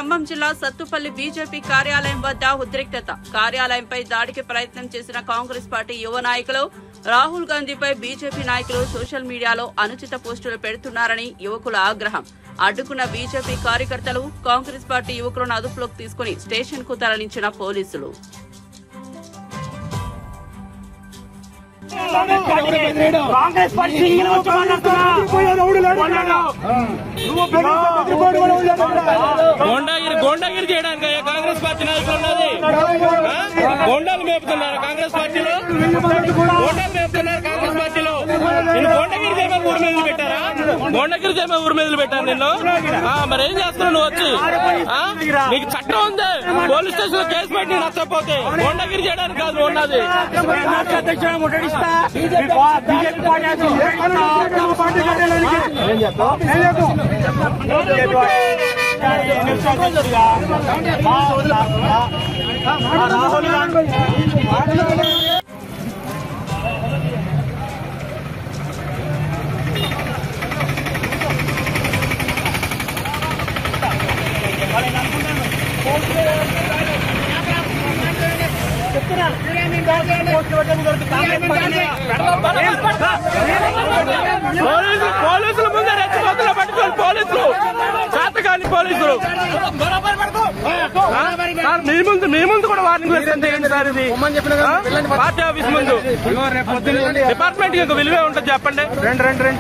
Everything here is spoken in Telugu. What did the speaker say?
ఖమ్మం జిల్లా సత్తుపల్లి బీజేపీ కార్యాలయం వద్ద ఉద్రిక్తత. కార్యాలయంపై దాడికి ప్రయత్నం చేసిన కాంగ్రెస్ పార్టీ యువ నాయకులు రాహుల్ గాంధీపై బీజేపీ నాయకులు సోషల్ మీడియాలో అనుచిత పోస్టులు పెడుతున్నారని యువకుల ఆగ్రహం. అడ్డుకున్న బీజేపీ కార్యకర్తలు కాంగ్రెస్ పార్టీ యువకులను అదుపులోకి తీసుకుని స్టేషన్ కు తరలించిన పోలీసులు. కాంగ్రెస్ పార్టీ గోండాగిరి చేయడానికి కాంగ్రెస్ పార్టీ నాయకులు ఉన్నది. గోండాలు మేపుతున్నారు కాంగ్రెస్ పార్టీలో, గోండాలు మేపుతున్నారు కాంగ్రెస్ పార్టీలో. నేను గోండగిరి చేమ ఊరి మీద పెట్టారా? గోండగిరి చేమ ఊరి మీద పెట్టాను నిన్ను. మరి ఏం చేస్తున్నావు నువ్వు వచ్చి? నీకు చట్టం ఉంది, పోలీస్ స్టేషన్ లో కేసు పెట్టి నచ్చకపోతే గోండగిరి చేయడానికి కాదు ఉన్నది. రాహుల్ గాంధీ పోలీసులు ముందే రెచ్చిపోతున్నా పట్టుకోవాలి. పోలీసులు శాతకాని పోలీసులు మీ ముందు కూడా వార్నింగ్ వేస్తుంది సార్. ఇది పార్టీ ఆఫీస్ ముందు డిపార్ట్మెంట్ కి విలువే ఉంటుంది చెప్పండి. రండి